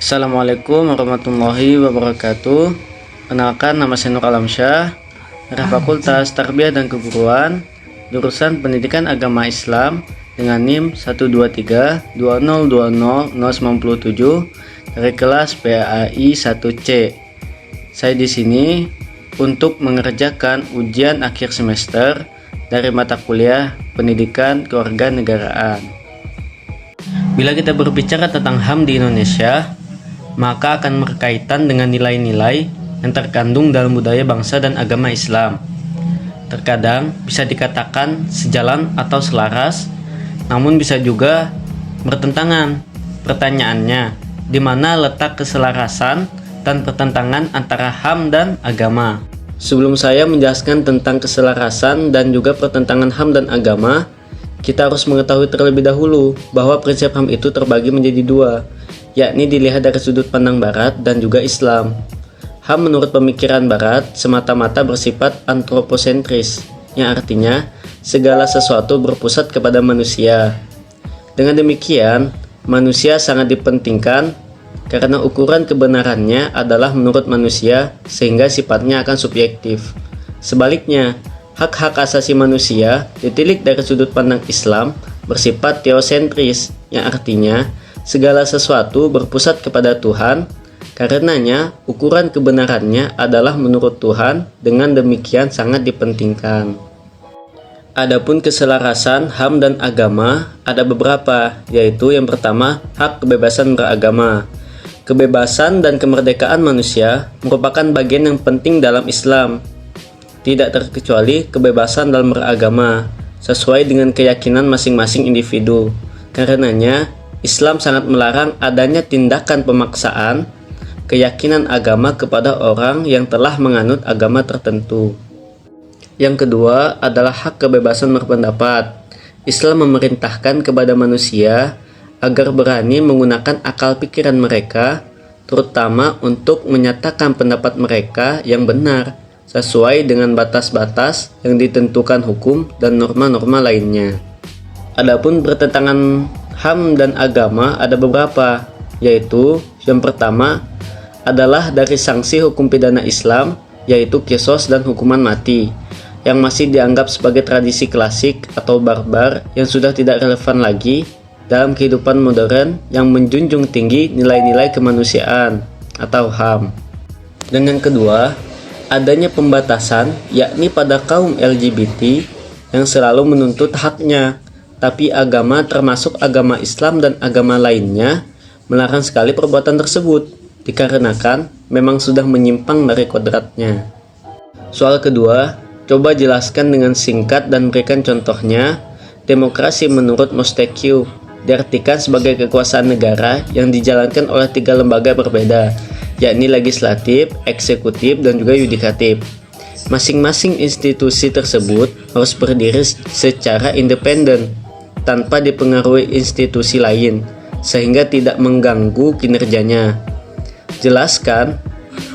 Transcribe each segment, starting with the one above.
Assalamualaikum warahmatullahi wabarakatuh. Kenalkan, nama saya Nur Alamsyah dari Fakultas Tarbiyah dan Keguruan, jurusan Pendidikan Agama Islam dengan NIM 12320200097 dari kelas PAI 1C. Saya di sini untuk mengerjakan ujian akhir semester dari mata kuliah Pendidikan Kewarganegaraan. Bila kita berbicara tentang HAM di Indonesia, maka akan berkaitan dengan nilai-nilai yang terkandung dalam budaya bangsa dan agama Islam. Terkadang bisa dikatakan sejalan atau selaras, namun bisa juga bertentangan. Pertanyaannya, di mana letak keselarasan dan pertentangan antara HAM dan agama? Sebelum saya menjelaskan tentang keselarasan dan juga pertentangan HAM dan agama, kita harus mengetahui terlebih dahulu bahwa prinsip HAM itu terbagi menjadi dua, yakni dilihat dari sudut pandang Barat dan juga Islam. HAM menurut pemikiran Barat semata-mata bersifat antroposentris, yang artinya segala sesuatu berpusat kepada manusia. Dengan demikian, manusia sangat dipentingkan karena ukuran kebenarannya adalah menurut manusia sehingga sifatnya akan subjektif. Sebaliknya, hak-hak asasi manusia ditilik dari sudut pandang Islam bersifat teosentris, yang artinya segala sesuatu berpusat kepada Tuhan, karenanya ukuran kebenarannya adalah menurut Tuhan, dengan demikian sangat dipentingkan. Adapun keselarasan HAM dan agama ada beberapa, yaitu yang pertama, hak kebebasan beragama. Kebebasan dan kemerdekaan manusia merupakan bagian yang penting dalam Islam, tidak terkecuali kebebasan dalam beragama, sesuai dengan keyakinan masing-masing individu. Karenanya, Islam sangat melarang adanya tindakan pemaksaan keyakinan agama kepada orang yang telah menganut agama tertentu. Yang kedua adalah hak kebebasan berpendapat. Islam memerintahkan kepada manusia agar berani menggunakan akal pikiran mereka, terutama untuk menyatakan pendapat mereka yang benar, sesuai dengan batas-batas yang ditentukan hukum dan norma-norma lainnya. Adapun pertentangan HAM dan agama ada beberapa, yaitu yang pertama adalah dari sanksi hukum pidana Islam, yaitu qisas dan hukuman mati, yang masih dianggap sebagai tradisi klasik atau barbar yang sudah tidak relevan lagi dalam kehidupan modern yang menjunjung tinggi nilai-nilai kemanusiaan atau HAM. Dan yang kedua, adanya pembatasan, yakni pada kaum LGBT yang selalu menuntut haknya, tapi agama termasuk agama Islam dan agama lainnya melarang sekali perbuatan tersebut, dikarenakan memang sudah menyimpang dari kodratnya. Soal kedua, coba jelaskan dengan singkat dan berikan contohnya. Demokrasi menurut Montesquieu diartikan sebagai kekuasaan negara yang dijalankan oleh 3 lembaga berbeda, yakni legislatif, eksekutif, dan juga yudikatif. Masing-masing institusi tersebut harus berdiri secara independen, tanpa dipengaruhi institusi lain, sehingga tidak mengganggu kinerjanya. Jelaskan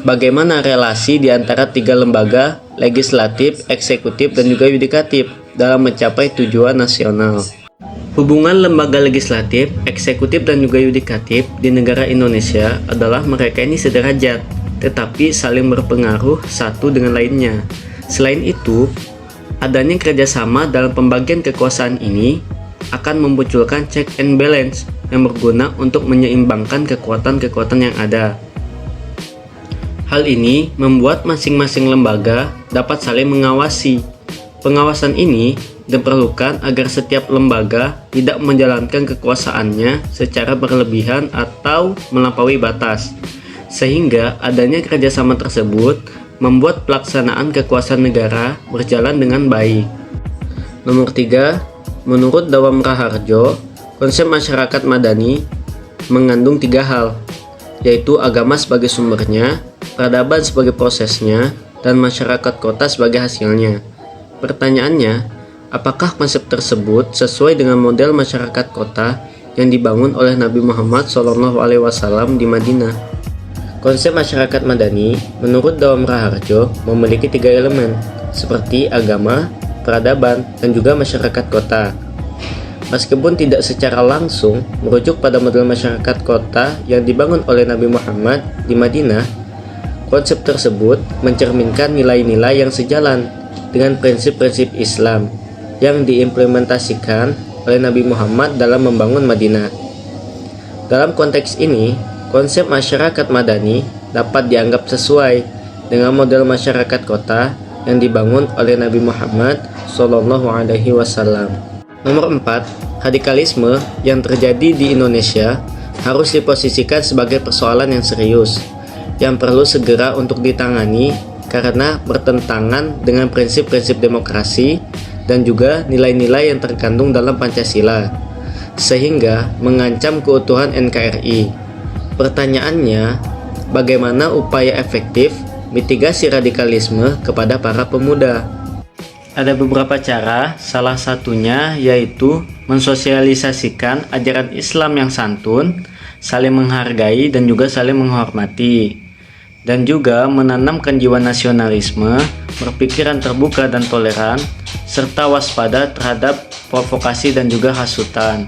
bagaimana relasi di antara 3 lembaga, legislatif, eksekutif, dan juga yudikatif dalam mencapai tujuan nasional. Hubungan lembaga legislatif, eksekutif, dan juga yudikatif di negara Indonesia adalah mereka ini sederajat, tetapi saling berpengaruh satu dengan lainnya. Selain itu, adanya kerjasama dalam pembagian kekuasaan ini akan memunculkan check and balance yang berguna untuk menyeimbangkan kekuatan-kekuatan yang ada. Hal ini membuat masing-masing lembaga dapat saling mengawasi. Pengawasan ini diperlukan agar setiap lembaga tidak menjalankan kekuasaannya secara berlebihan atau melampaui batas, sehingga adanya kerjasama tersebut membuat pelaksanaan kekuasaan negara berjalan dengan baik. Nomor 3, menurut Dawam Raharjo, konsep masyarakat madani mengandung 3 hal, yaitu agama sebagai sumbernya, peradaban sebagai prosesnya, dan masyarakat kota sebagai hasilnya. Pertanyaannya, apakah konsep tersebut sesuai dengan model masyarakat kota yang dibangun oleh Nabi Muhammad SAW di Madinah? Konsep masyarakat madani menurut Dawam Raharjo memiliki 3 elemen, seperti agama, peradaban, dan juga masyarakat kota. Meskipun tidak secara langsung merujuk pada model masyarakat kota yang dibangun oleh Nabi Muhammad di Madinah, konsep tersebut mencerminkan nilai-nilai yang sejalan dengan prinsip-prinsip Islam yang diimplementasikan oleh Nabi Muhammad dalam membangun Madinah. Dalam konteks ini, konsep masyarakat madani dapat dianggap sesuai dengan model masyarakat kota yang dibangun oleh Nabi Muhammad SAW. Nomor 4, radikalisme yang terjadi di Indonesia harus diposisikan sebagai persoalan yang serius, yang perlu segera untuk ditangani karena bertentangan dengan prinsip-prinsip demokrasi dan juga nilai-nilai yang terkandung dalam Pancasila, sehingga mengancam keutuhan NKRI. Pertanyaannya, bagaimana upaya efektif mitigasi radikalisme kepada para pemuda? Ada beberapa cara, salah satunya yaitu mensosialisasikan ajaran Islam yang santun, saling menghargai dan juga saling menghormati, dan juga menanamkan jiwa nasionalisme, berpikiran terbuka dan toleran, serta waspada terhadap provokasi dan juga hasutan.